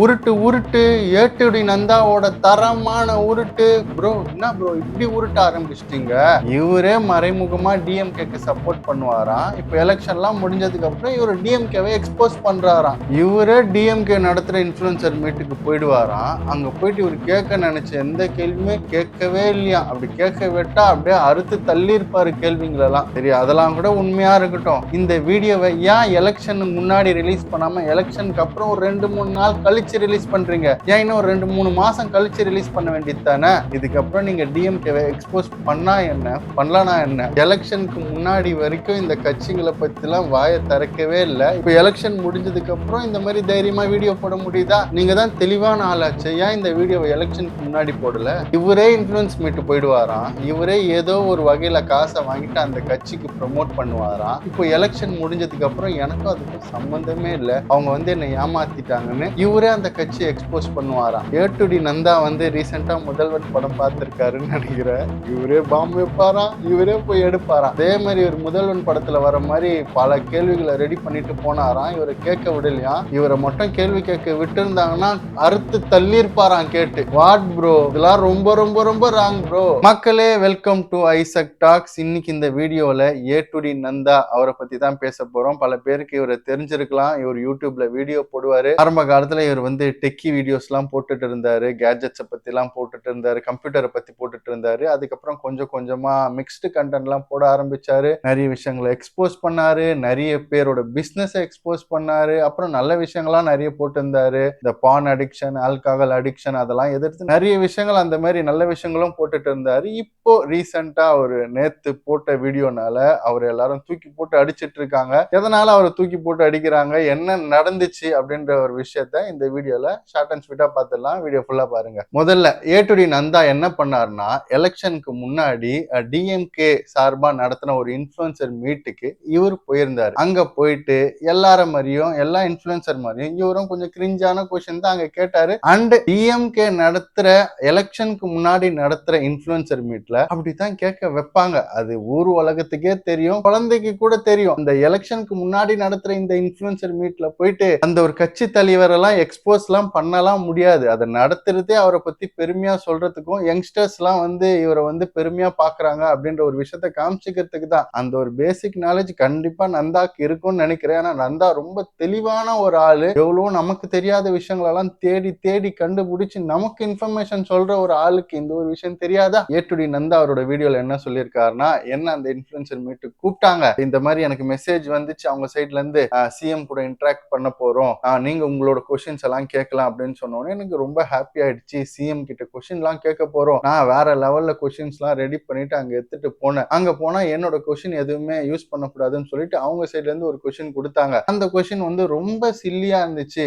உருட்டு உருட்டு ஏட்டுடி நந்தாவோட தரமான உருட்டு. ப்ரோ என்ன ப்ரோ இப்படி உருட்ட ஆரம்பிச்சிட்டீங்க? இவரே மறைமுகமா டிஎம்கேக்கு சப்போர்ட் பண்ணுவாராம். இப்ப எலெக்ஷன்லாம் முடிஞ்சதுக்கு அப்புறம் இவர் டிஎம்கேவை எக்ஸ்போஸ் பண்றாராம். இவரே டிஎம்கே நடத்துற இன்ஃபுளுசர் மீட்டுக்கு போயிடுவாராம். அங்க போயிட்டு இவர் கேட்க நினைச்ச எந்த கேள்வியுமே கேட்கவே இல்லையா. அப்படி கேட்க விட்டா அப்படியே அறுத்து தள்ளி இருப்பாரு கேள்விங்களெல்லாம். சரி, அதெல்லாம் கூட உண்மையா இருக்கட்டும். இந்த வீடியோவை ஏன் எலெக்ஷனுக்கு முன்னாடி ரிலீஸ் பண்ணாம எலெக்ஷனுக்கு அப்புறம் ஒரு 2-3 நாள் கழிச்சு ரிலீஸ் பண்றீங்க? ஏன் இன்னும் 2-3 மாசம் கழிச்சு ரிலீஸ் பண்ண வேண்டியது தானே? இதுக்கப்புறம் நீங்க டிஎம்கேவை எக்ஸ்போஸ் பண்ணா என்ன, பண்ணலனா என்ன? எலெக்ஷனுக்கு முன்னாடி வரைக்கும் இந்த கட்சிகளை பத்திலாம் வாயை திறக்கவே இல்லை. இப்ப எலெக்ஷன் முடிஞ்சதுக்கு அப்புறம் இந்த மாதிரி தைரியமா வீடியோ போட முடியுதா? நீங்க தான் தெளிவான ஆளாச்சு. ஏன் இந்த வீடியோவை எலெக்ஷனுக்கு முன்னாடி போடல? இவரே இன்ஃபுளுன்ஸ் மீட்டு போயிடுவாராம். இவரே ஏதோ ஒரு வகையில காசை வாங்கிட்டு அந்த கட்சிக்கு ப்ரமோட் பண்ணுவாராம். இப்போ எலெக்ஷன் முடிஞ்சதுக்கு அப்புறம் எனக்கும் அதுக்கு சம்பந்தமே இல்லை, அவங்க வந்து என்னை ஏமாத்திட்டாங்கன்னு இவரே அந்த கட்சியை எக்ஸ்போஸ் பண்ணுவாராம். ஏட்டுடி நந்தா வந்து ரீசெண்டா முதல்வன் படம் பார்த்திருக்காருன்னு நினைக்கிறேன். இவரே பாம்பு வைப்பாராம், இவரே போய் எடுப்பாராம். அதே மாதிரி ஒரு முதல்வன் படத்துல வர மாதிரி பல கேள்விகளை ரெடி பண்ணிட்டு போனாராம். இவரை கேட்க விடலையா. இவரை மட்டும் கேள்வி கேட்க விட்டு இருந்தாங்கன்னா அறுத்து தள்ளி இருப்பாராம் கேட்டு. வாட் ப்ரோ, இதெல்லாம் ரொம்ப ரொம்ப ரொம்ப ராங் ப்ரோ. மக்களே, வெல்கம் டு ஐசக் டாக்ஸ். இன்னைக்கு இந்த வீடியோல ஏட்டுடி நந்தா அவரை பத்தி தான் பேச போறோம். பல பேருக்கு இவரை தெரிஞ்சிருக்கலாம். இவர் யூடியூப்ல வீடியோ போடுவாரு. ஆரம்ப காலத்துல இவர் வந்து டெக்கி வீடியோஸ் எல்லாம் போட்டுட்டு இருந்தாரு, கேஜெட்ஸை பத்தி எல்லாம் போட்டுட்டு இருந்தாரு, கம்ப்யூட்டரை பத்தி போட்டுட்டு இருந்தாரு. அதுக்கப்புறம் கொஞ்சம் கொஞ்சமா மிக்ஸ்டு கண்டென்ட் எல்லாம் போட ஆரம்பிச்சாரு. நிறைய விஷயங்களை எக்ஸ்போஸ் பண்ணாரு, நிறைய பேரோட பிசினஸ் எக்ஸ்போஸ் பண்ணாரு. அப்புறம் நல்ல விஷயங்கள்லாம் நிறைய போட்டு இருந்தாரு. இந்த பான் அடிக்ஷன், ஆல்கஹால் அடிக்ஷன் அதெல்லாம் எதிர்த்து நிறைய விஷயங்கள், அந்த மாதிரி நல்ல விஷயங்களும் போட்டுட்டு இருந்தாரு. இப்போ ரீசெண்டா ஒரு நேத்து போட்ட வீடியோனால அவர் எல்லாரும் தூக்கி போட்டு அடிச்சிட்டு இருக்காங்க. எதனால அவரை தூக்கி போட்டு அடிக்கிறாங்க, என்ன நடந்துச்சு அப்படின்ற ஒரு விஷயத்த இந்த வீடியோல ஷார்ட் அண்ட் ஸ்வீட்டா பார்த்துடலாம். வீடியோ ஃபுல்லா பாருங்க. முதல்ல ஏட்டுடி நந்தா என்ன பண்ணாருன்னா, எலெக்ஷனுக்கு முன்னாடி டிஎம்கே சார்பா நடத்தின ஒரு இன்ஃபுளுசர் மீட்டுக்கு இவர் போயிருந்தாரு. அங்க போயிட்டு எல்லார மாதிரியும், எல்லா இன்ஃபுளுசர் மாதிரியும் இவரும் கொஞ்சம் கிரிஞ்சான கொஸ்டின் தான் அங்க கேட்டாரு. அண்ட் டிஎம்கே நடத்துற எலெக்ஷனுக்கு முன்னாடி நடத்துற இன்ஃபுளுசர் மீட்ல அப்படித்தான் கேட்க வைப்பாங்க. அது ஊர் உலகத்துக்கே தெரியும், குழந்தைக்கு கூட தெரியும். இந்த எலெக்ஷனுக்கு முன்னாடி நடத்துற இந்த இன்ஃபுளுசர் மீட்ல போயிட்டு அந்த ஒரு கட்சி தலைவர் எல்லாம் எக்ஸ்போஸ் எல்லாம் பண்ணலாம் முடியாது. அதை நடத்துறதே அவரை பத்தி பெருமையா சொல்றதுக்கும், யங்ஸ்டர்ஸ் எல்லாம் வந்து இவரை வந்து பெருமையா பாக்குறாங்க அப்படின்ற ஒரு விஷயத்த காமிச்சுக்கிறதுக்கு தான். அந்த ஒரு பேசிக் நாலேஜ் கண்டிப்பா நந்தாக்கு இருக்கும்னு நினைக்கிறேன். ஆனா நந்தா ரொம்ப தெளிவான ஒரு ஆளு. எவ்வளவு நமக்கு தெரியாத விஷயங்களெல்லாம் தேடி தேடி கண்டுபிடிச்சு நமக்கு இன்ஃபர்மேஷன் சொல்ற ஒரு ஆளுக்கு இந்த ஒரு விஷயம் தெரியாதா? ஏட்டுடி நந்தா அவரோட வீடியோல என்ன சொல்லியிருக்காருன்னா, என்ன அந்த இன்ஃபுளுசர் மீட்டு கூப்பிட்டாங்க, இந்த மாதிரி எனக்கு மெசேஜ் வந்துச்சு அவங்க சைட்ல இருந்து, சிஎம் கூட இன்டராக்ட் பண்ண போறோம், நீங்க உங்களோட கொஸ்டின்ஸ் எல்லாம் கேட்கலாம் அப்படின்னு சொன்னோன்னே எனக்கு ரொம்ப ஹாப்பி ஆயிடுச்சு. சிஎம் கிட்ட கொஸ்டின் எல்லாம் கேட்க போறோம், நான் வேற லெவல்ல கொஸ்டின்ஸ் எல்லாம் ரெடி பண்ணிட்டு அங்க எடுத்துட்டு போனேன். அங்க போனா என்னோட கொஸ்டின் எதுவுமே யூஸ் பண்ணக்கூடாதுன்னு சொல்லிட்டு அவங்க சைட்ல இருந்து ஒரு கொஸ்டின் கொடுத்தாங்க. அந்த கொஸ்டின் வந்து ரொம்ப சில்லியா இருந்துச்சு.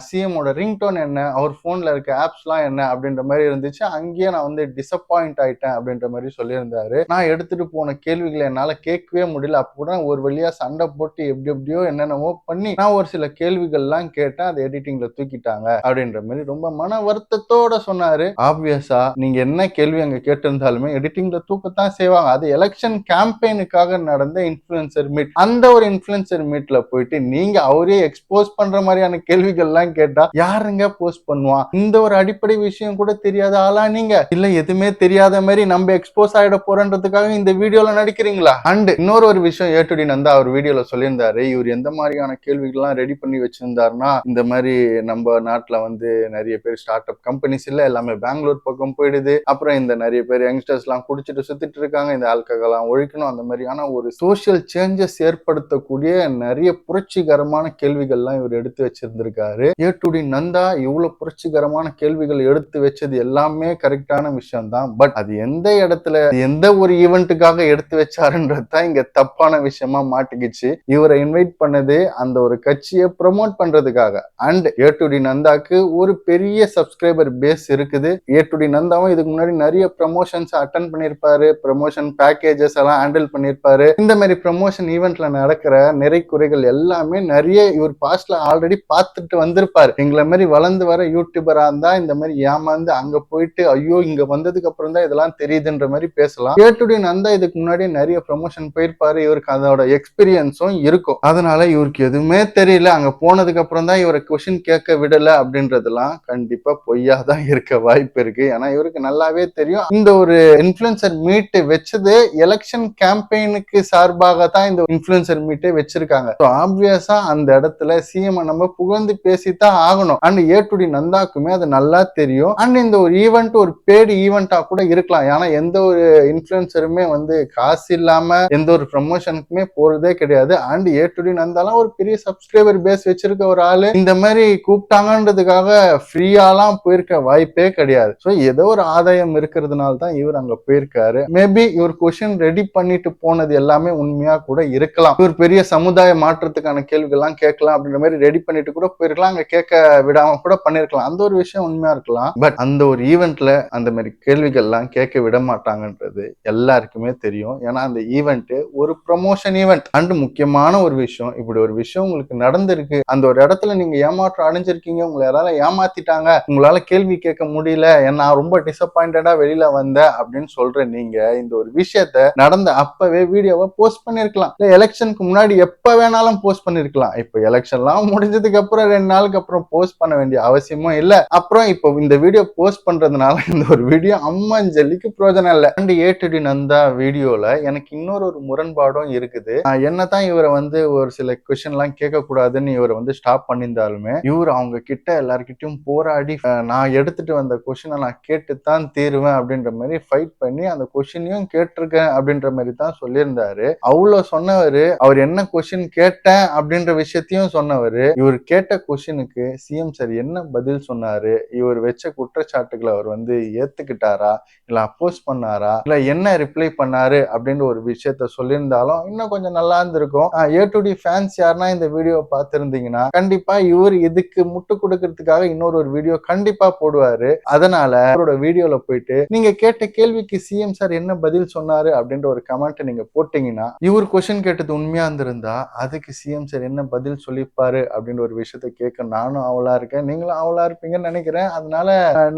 சிஎமோட ரிங்டோன் என்ன, அவர் போன்ல இருக்க ஆப்ஸ்லாம் என்ன அப்படின்ற மாதிரி இருந்துச்சு. அங்கேயே நான் வந்து டிசப்பாயிண்ட் ஆயிட்டேன் அப்படின்ற மாதிரி சொல்லியிருந்தாரு. நான் எடுத்துட்டு போன கேள்விகளை என்னால கேட்கவே முடியல. அப்ப கூட ஒரு வழியா சண்டை போட்டு எப்படியோ என்னென்னவோ பண்ணி நான் ஒரு சில கேள்விகள்லாம் கேட்டேன். அதை எடிட்டிங்ல தூக்கிட்டாங்க அப்படின்ற மாதிரி ரொம்ப மன வருத்தத்தோட சொன்னாரு. ஆப்வியஸா நீங்க என்ன கேள்வி அங்க கேட்டிருந்தாலுமே எடிட்டிங்ல தூக்கத்தான் செய்வாங்க. அது எலெக்ஷன் கேம்பெயினுக்காக நடந்த இன்ஃபுளுசர் மீட். அந்த ஒரு இன்ஃபுளுசர் மீட்ல போயிட்டு நீங்க அவரே எக்ஸ்போஸ் பண்ற மாதிரியான கேள்விகள் எல்லாம் கேட்டா யாருங்க போஸ்ட் பண்ணுவான்? இந்த ஒரு அடிப்படை விஷயம் கூட தெரியாத ஆளா நீங்க? இல்ல எதுவுமே தெரியாத மாதிரி நம்ம எக்ஸ்போஸ் ஆயிட போறன்றதுக்காக இந்த வீடியோல நடிக்கிறீங்களா? அண்ட் இன்னொரு ஒரு விஷயம் ஏட்டுடி நந்தா அவர் வீடியோல சொல்லியிருந்தாரு. இவர் எந்த மாதிரியான கேள்விகள்லாம் ரெடி பண்ணி வச்சிருந்தாருன்னா, இந்த மாதிரி நம்ம நாட்டுல வந்து நிறைய பேர் ஸ்டார்ட் அப் கம்பெனிஸ் இல்ல, எல்லாமே பெங்களூர் பக்கம் போயிடுது. அப்புறம் இந்த நிறைய பேர் யங்ஸ்டர்ஸ் எல்லாம் குடிச்சிட்டு சுத்திட்டு இருக்காங்க, இந்த ஆல்கஹால்லாம் ஒழிக்கணும், அந்த மாதிரியான ஒரு சோசியல் சேஞ்சஸ் ஏற்படுத்தக்கூடிய நிறைய புரட்சிகரமான கேள்விகள்லாம் இவர் எடுத்து வச்சிருந்திருக்காரு. ஏட்டுடி நந்தா இவ்வளவு புரட்சிகரமான கேள்விகள் எடுத்து வச்சது எல்லாமே கரெக்டான விஷயம் தான். பட் அது எந்த இடத்துல, எந்த ஒரு ஈவெண்ட்டுக்காக எடுத்து வச்சாருன்றதுதான் இங்க தப்பான விஷயமா மாட்டிக்கிச்சு. இவரை இன்வைட் பண்ணது அந்த ஒரு கட்சியை ப்ரமோட் பண்றதுக்காக. அண்ட் ஏட்டுடி நந்தாக்கு ஒரு பெரிய சப்ஸ்கிரைபர் பேஸ் இருக்குது. ஏட்டுடி நந்தாவும் இதுக்கு முன்னாடி நிறைய ப்ரமோஷன்ஸ் அட்டன் பண்ணியிருப்பாரு, ப்ரமோஷன் பேக்கேஜஸ் எல்லாம் ஹேண்டில் பண்ணியிருப்பாரு. இந்த மாதிரி ப்ரமோஷன் ஈவெண்ட்ல நடக்கிற நிறை குறைகள் எல்லாமே நிறைய இவர் பாஸ்ட்ல ஆல்ரெடி பார்த்துட்டு வந்திருப்பாரு. எங்களை மாதிரி வளர்ந்து வர யூடியூபரா இருந்தா இந்த மாதிரி ஏமாந்து அங்க போயிட்டு ஐயோ இங்க வந்ததுக்கு அப்புறம் தான் இதெல்லாம் தெரியுதுன்ற மாதிரி பேசலாம். கேட்டுடி நந்தா இதுக்கு முன்னாடி நிறைய ப்ரொமோஷன் போயிருப்பாரு, இவருக்கு அதோட எக்ஸ்பீரியன்ஸும் இருக்கும். அதனால இவருக்கு எதுவுமே தெரியல, அங்க போனதுக்கு அப்புறம் தான் இவரை கொஸ்டின் கேட்க விடல அப்படின்றதெல்லாம் கண்டிப்பா பொய்யா தான் இருக்க வாய்ப்பு இருக்கு. ஏன்னா இவருக்கு நல்லாவே தெரியும் இந்த ஒரு இன்ஃபுளுசர் மீட் வச்சது எலெக்ஷன் கேம்பெயினுக்கு சார்பாக தான் இந்த இன்ஃபுளுசர் மீட்டே வச்சிருக்காங்க. ஆப்வியஸா அந்த இடத்துல சிஎம் நம்ம புகழ்ந்து பேசித்தான் ஆகணும். அண்ட் ஏ.டு.டி நந்தாக்குமே அது நல்லா தெரியும். அண்ட் இந்த ஒரு ஈவெண்ட் ஒரு பேடு ஈவெண்டா கூட இருக்கலாம். ஏன்னா எந்த ஒரு இன்ஃபுளுசருமே வந்து காசு இல்லாம எந்த ஒரு ப்ரமோஷனுக்குமே போறதே கிடையாது. அண்ட் ஏ.டு.டி நந்தாலாம் ஒரு பெரிய சப்ஸ்கிரைபர் பேஸ் வச்சிருக்க ஒரு ஆளு. இந்த மாதிரி கூப்பிட்டாங்கன்றதுக்காக ஃப்ரீயாலாம் போயிருக்க வாய்ப்பே கிடையாது. ஸோ ஏதோ ஒரு ஆதாயம் இருக்கிறதுனால தான் இவர் அங்க போயிருக்காரு. மேபி இவர் கொஸ்டின் ரெடி பண்ணிட்டு போனது எல்லாமே உண்மையா கூட இருக்கலாம். இவர் பெரிய சமுதாய மாற்றத்துக்கான கேள்விகள்லாம் கேட்கலாம் அப்படின்ற மாதிரி ரெடி பண்ணிட்டு கூட போயிருக்கலாம். அங்க கேட்க விடாம கூட பண்ணிருக்கலாம். அந்த ஒரு விஷயம் உண்மையா இருக்கலாம். பட் அந்த ஒரு ஈவெண்ட்ல அந்த மாதிரி கேள்விகள்லாம் கேட்க விட மாட்டாங்கன்றது எல்லாருக்குமே தெரியும். ஏன்னா அந்த ஈவெண்ட் ஒரு ப்ரமோஷன் ஈவெண்ட். அண்ட் முக்கியமான ஒரு விஷயம், இப்படி ஒரு விஷயம் உங்களுக்கு நடந்திருக்கு, அந்த ஒரு இடத்துல நீங்க ஏமாற்றம் அடைஞ்சிருக்கீங்க, உங்களை யாரால ஏமாத்திட்டாங்க, உங்களால கேள்வி கேட்க முடியல, நான் ரொம்ப டிசப்பாயிண்டடா வெளியில வந்தேன் அப்படின்னு சொல்ற நீங்க இந்த ஒரு விஷயத்த நடந்த அப்பவே வீடியோவை போஸ்ட் பண்ணிருக்கலாம். இல்ல எலெக்ஷனுக்கு முன்னாடி எப்ப வேணாலும் போஸ்ட் பண்ணிருக்கலாம். இப்ப எலெக்ஷன்லாம் முடிஞ்சதுக்கு அப்புறம் 2 நாளுக்கு அப்புறம் போஸ்ட் பண்ண வேண்டிய அவசியமும் இல்ல. அப்புறம் இப்போ இந்த வீடியோ போஸ்ட் பண்றதுனால இந்த ஒரு வீடியோ அம்மஞ்சலிக்கு பிரயோஜனம் இல்ல. அண்ட் ஏ.டு.டி நந்தா வீடியோல எனக்கு இன்னொரு ஒரு முரண்பாடும் இருக்குது. என்னதான் இவரை வந்து ஒரு சில கொஸ்டின் எல்லாம் கேட்க கூடாதுன்னு இவரை வந்து ஸ்டாப் பண்ணியிருந்தாலுமே இவர் அவங்க கிட்ட எல்லார்கிட்டயும் போராடி நான் எடுத்துட்டு வந்த கொஸ்டினை நான் கேட்டுத்தான் தீருவேன் அப்படின்ற மாதிரி ஃபைட் பண்ணி அந்த கொஸ்டினையும் கேட்டிருக்கேன் அப்படின்ற மாதிரி தான் சொல்லியிருந்தாரு. அவ்வளவு சொன்னவரு, அவர் என்ன கொஸ்டின் கேட்டேன் அப்படின்ற விஷயத்தையும் சொன்னவரு, இவர் கேட்ட கொஸ்டினுக்கு சிஎம் சார் என்ன பதில் சொன்னாரு, இவர் வச்ச குற்றச்சாட்டுகளை அவர் வந்து ஏத்துக்கிட்டாரா இல்ல அப்போஸ் பண்ணாரா இல்ல என்ன ரிப்ளை பண்ணாரு அப்படின்ற ஒரு விஷயத்த சொல்லியிருந்தாலும் இன்னும் கொஞ்சம் நல்லா இருந்திருக்கும். ஏ.டு.டி ஃபேன்ஸ் யாருன்னா இந்த வீடியோ பார்த்திருந்தீங்கன்னா கண்டிப்பா இவர் இதுக்கு முட்டு கொடுக்கறதுக்காக இன்னொரு ஒரு வீடியோ கண்டிப்பா போடுவாரு. அதனால அவரோட வீடியோல போயிட்டு நீங்க கேட்ட கேள்விக்கு சிஎம் சார் என்ன பதில் சொன்னாரு அப்படின்ற ஒரு கமெண்ட் நீங்க போட்டீங்கன்னா இவர் கொஸ்டின் கேட்டது உண்மையா இருந்திருந்தா அதுக்கு சிஎம் சார் என்ன பதில் சொல்லிப்பாரு அப்படின்ற ஒரு விஷயத்த கேட்க நானும் அவளா இருக்கேன், நீங்களும் அவளா இருப்பீங்கன்னு நினைக்கிறேன். அதனால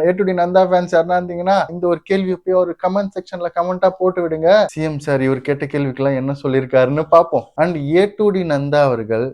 ஏ.டு.டி நந்தா ஃபேன்ஸ் யாருன்னா இருந்தீங்கன்னா இந்த ஒரு கேள்வி போய் ஒரு கமெண்ட் செக்ஷன்ல கமெண்டா போட்டு விடுங்க. சிஎம் சார் இவர் கேட்ட கேள்விக்கெல்லாம் என்ன சொல்லியிருக்காருன்னு பார்ப்போம். அண்ட் ஏ.டு.டி நந்தா அவர்கள்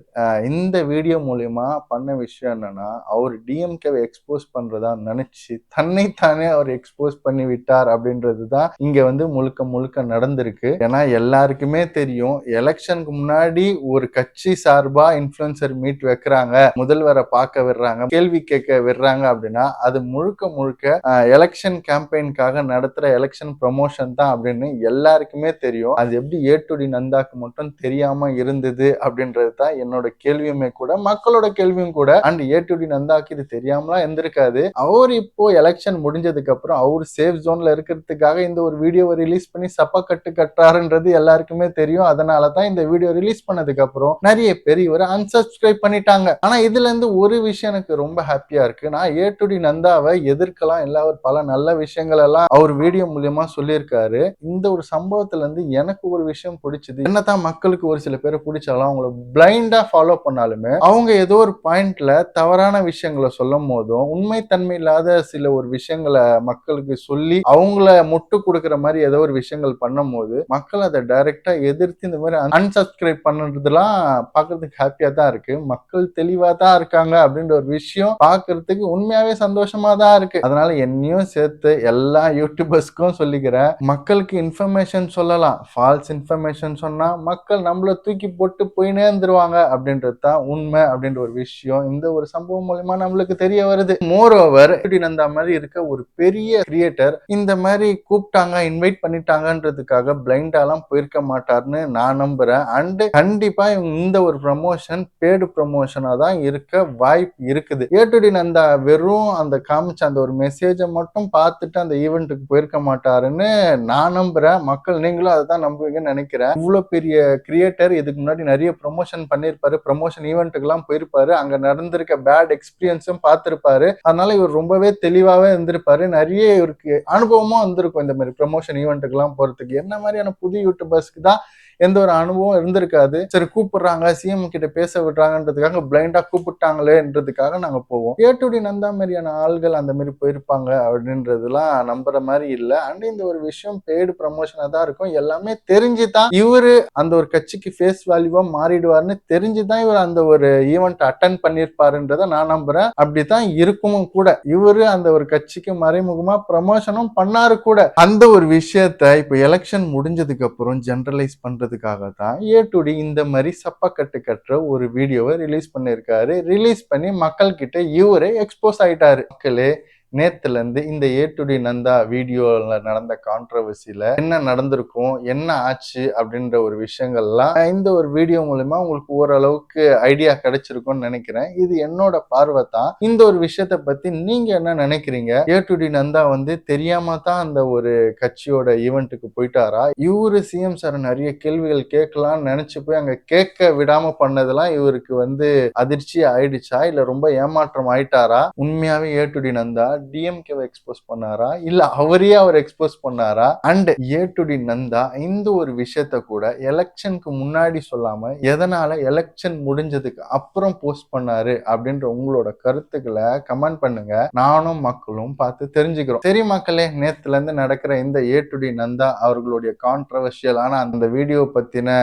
இந்த வீடியோ மூலியமா பண்ண விஷயம் என்னன்னா அவர் டிஎம்கேவை எக்ஸ்போஸ் பண்றதா நினைச்சு தன்னைத்தானே அவர் எக்ஸ்போஸ் பண்ணி விட்டார் அப்படின்றதுதான் இங்க வந்து முழுக்க முழுக்க நடந்திருக்கு. ஏன்னா எல்லாருக்குமே தெரியும் எலெக்ஷனுக்கு முன்னாடி ஒரு கட்சி சார்பா இன்ஃபுளுசர் மீட் வைக்கிறாங்க, முதல்வரை பார்க்க விடுறாங்க, கேள்வி கேட்க விடுறாங்க அப்படின்னா அது முழுக்க முழுக்க எலெக்ஷன் கேம்பெயின்காக நடத்துற எலெக்ஷன் ப்ரமோஷன் தான் அப்படின்னு எல்லாருக்குமே தெரியும். அது எப்படி ஏ.டு.டி நந்தாக்கு மட்டும் தெரியாம இருந்தது அப்படின்றது தான் என்னோட கேள்வியுமே கூட, மக்களோட கேள்வியும் கூட. அண்ட் ஏ.டு.டி நந்தாக்கு இது தெரியாமலாம் இருந்திருக்காது. அவர் இப்போ எலெக்ஷன் முடிஞ்சதுக்கு அப்புறம் அவர் சேஃப் ஜோன்ல இருக்கிறதுக்காக இந்த ஒரு வீடியோவை ரிலீஸ் பண்ணி சப்பா கட்டு கட்டுறாருன்றது எல்லாருக்குமே தெரியும். அதனாலதான் இந்த வீடியோ ரிலீஸ் பண்ணதுக்கு அப்புறம் நிறைய பேர் இவரை அன்சப்ஸ்கிரைப் பண்ணிட்டாங்க. ஆனா இதுல இருந்து ஒரு விஷயம் எனக்கு ரொம்ப ஹாப்பியா இருக்கு. நான் ஏ.டு.டி நந்தாவை எதிர்க்கலாம் இல்ல, அவர் பல நல்ல விஷயங்கள் எல்லாம் அவர் வீடியோ மூலியமா சொல்லியிருக்காரு. இந்த ஒரு சம்பவத்துல இருந்து எனக்கு ஒரு விஷயம் பிடிச்சது, என்னதான் மக்களுக்கு ஒரு சில பேரை பிடிச்சாலும் அவங்கள பிளைண்டா ஃபாலோ பண்ணாலுமே அவங்க ஏதோ ஒரு பாயிண்ட்ல தவறான விஷயங்களை சொல்லும் போதும் உண்மைத்தன்மை இல்லாத சில ஒரு விஷயங்களை மக்களுக்கு சொல்லி அவங்கள முட்டு கொடுக்குற மாதிரி ஏதோ ஒரு விஷயங்கள் பண்ணும் போது மக்கள் அதை டைரக்டா எதிர்த்து இந்த மாதிரி அன்சப்ஸ்கிரைப் பண்றதுலாம் பாக்குறதுக்கு ஹாப்பியா தான் இருக்கு. மக்கள் தெளிவா தான் இருக்காங்க அப்படின்ற ஒரு விஷயம் பாக்குறதுக்கு உண்மையாவே சந்தோஷமா தான் இருக்கு. அதனால என்னையும் சேர்த்து எல்லா யூடியூபர்ஸ்க்கும் சொல்லிக்கிறேன், மக்களுக்கு இன்ஃபர்மேஷன் சொல்லலாம், ஃபால்ஸ் இன்ஃபர்மேஷன் சொன்னா மக்கள் நம்மள தூக்கி போட்டு போயினே இருந்துருவாங்க அப்படின்றது தான் உண்மை அப்படின்ற ஒரு விஷயம் இந்த ஒரு சம்பவம் மூலமா நம்மளுக்கு தெரிய வருது. மோர் ஓவர் நந்தா மாதிரி இருக்க ஒரு பெரிய கிரியேட்டர் இந்த மாதிரி கூப்பிட்டாங்க இன்வைட் பண்ணிட்டாங்கன்றதுக்காக பிளைண்டாலாம் போயிருக்க மாட்டார்னு நான் நம்புறேன். அண்ட் கண்டிப்பா இந்த ஒரு ப்ரமோஷன் பேடு ப்ரமோஷனா தான் இருக்க வாய்ப்பு இருக்குது. ஏ.டு.டி நந்தா வெறும் அந்த காமிச்ச அந்த ஒரு மெசேஜை மட்டும் பார்த்துட்டு அந்த ஈவெண்ட்டுக்கு போயிருக்க மாட்டாருன்னு நான் நம்புறேன். மக்கள் நீங்களும் அதை தான் நம்புவீங்கன்னு நினைக்கிறேன். இவ்வளவு பெரிய கிரியேட்டர் இதுக்கு முன்னாடி நிறைய ப்ரமோஷன் பண்ணிருப்பாரு, ப்ரமோஷன் ஈவெண்ட்டுக்கு எல்லாம் போயிருப்பாரு, அங்க நடந்திருக்க பேட் எக்ஸ்பீரியன்ஸும் பார்த்திருப்பாரு. அதனால இவர் ரொம்பவே தெளிவாவே இருந்திருப்பாரு. நிறைய இவருக்கு அனுபவமும் வந்திருக்கும் இந்த மாதிரி ப்ரமோஷன் ஈவெண்ட்டுக்கு எல்லாம் போறதுக்கு. என்ன மாதிரியான புது யூடியூபர்ஸ்க்கு தான் எந்த ஒரு அனுபவம் இருந்திருக்காது. சரி கூப்பிடுறாங்க, சிஎம் கிட்ட பேச விடுறாங்கன்றதுக்காக பிளைண்டா கூப்பிட்டாங்களேன்றதுக்காக நாங்க போவோம். ஏ2டி நந்தா மாதிரியான ஆள்கள் அந்த மாதிரி போயிருப்பாங்க அப்படின்றதுலாம் நம்புற மாதிரி இல்ல. அண்ட் இந்த ஒரு விஷயம் பெய்டு ப்ரமோஷனா தான் இருக்கும். எல்லாமே தெரிஞ்சுதான் இவரு அந்த ஒரு கட்சிக்கு ஃபேஸ் வேல்யூவா மாறிடுவார்னு தெரிஞ்சுதான் இவர் அந்த ஒரு ஈவெண்ட் அட்டன் பண்ணிருப்பாருன்றத நான் நம்புறேன். அப்படித்தான் இருக்குமும் கூட. இவரு அந்த ஒரு கட்சிக்கு மறைமுகமா ப்ரமோஷனும் பண்ணாரு கூட. அந்த ஒரு விஷயத்த இப்ப எலெக்ஷன் முடிஞ்சதுக்கு அப்புறம் ஜெனரலைஸ் பண்றதுக்காக தான் ஏ2டி இந்த மாதிரி சப்பக்கட்டு கட்டுற ஒரு வீடியோவை ரிலீஸ் பண்ணிருக்காரு. ரிலீஸ் பண்ணி மக்கள் கிட்ட இவரே எக்ஸ்போஸ் ஆயிட்டாரு. மக்களே, நேத்துல இருந்து இந்த ஏ2டி நந்தா வீடியோல நடந்த கான்ட்ரவர்சில என்ன நடந்திருக்கும், என்ன ஆச்சு அப்படின்ற ஒரு விஷயங்கள்லாம் இந்த ஒரு வீடியோ மூலமா உங்களுக்கு ஓரளவுக்கு ஐடியா கிடைச்சிருக்கும்னு நினைக்கிறேன். இது என்னோட பார்வை தான். இந்த ஒரு விஷயத்த பத்தி நீங்க என்ன நினைக்கிறீங்க? ஏ2டி நந்தா வந்து தெரியாம தான் அந்த ஒரு கட்சியோட ஈவெண்ட்டுக்கு போயிட்டாரா? இவரு சிஎம் சார் நிறைய கேள்விகள் கேட்கலாம்னு நினைச்சு போய் அங்க கேட்க விடாம பண்ணதெல்லாம் இவருக்கு வந்து அதிர்ச்சி ஆயிடுச்சா, இல்ல ரொம்ப ஏமாற்றம் ஆயிட்டாரா? உண்மையாவே ஏ2டி நந்தா டிஎம்கேவை எக்ஸ்போஸ் பண்ணாரா, இல்ல அவரையே அவர் எக்ஸ்போஸ் பண்ணாரா? அண்ட் ஏ2டி நந்தா இந்த ஒரு விஷயத்த கூட எலெக்ஷனுக்கு முன்னாடி சொல்லாம எதனால எலெக்ஷன் முடிஞ்சதுக்கு அப்புறம் போஸ்ட் பண்ணாரு அப்படின்ற உங்களோட கருத்துக்களை கமெண்ட் பண்ணுங்க. நானும் மக்களும் பார்த்து தெரிஞ்சுக்கிறோம். சரி மக்களே, நேத்துல இருந்து நடக்கிற இந்த ஏ2டி நந்தா அவர்களுடைய கான்ட்ரவர்ஷியலான அந்த வீடியோ பத்தின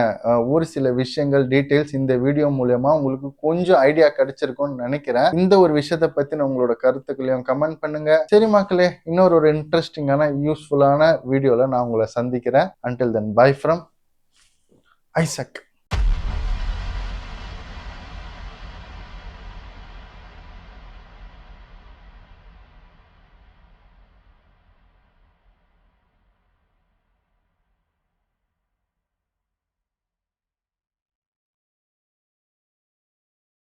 ஒரு சில விஷயங்கள் டீடைல்ஸ் இந்த வீடியோ மூலமா உங்களுக்கு கொஞ்சம் ஐடியா கிடைச்சிருக்கும்னு நினைக்கிறேன். இந்த ஒரு விஷயத்தை பத்தின உங்களோட கருத்துக்களையும் கமெண்ட் பண்ணுங்க. சரி மக்களே, இன்னொரு ஒரு இன்ட்ரெஸ்டிங்கான யூஸ்ஃபுல்லான வீடியோல நான் உங்களை சந்திக்கிறேன். Until then, bye from Isaac.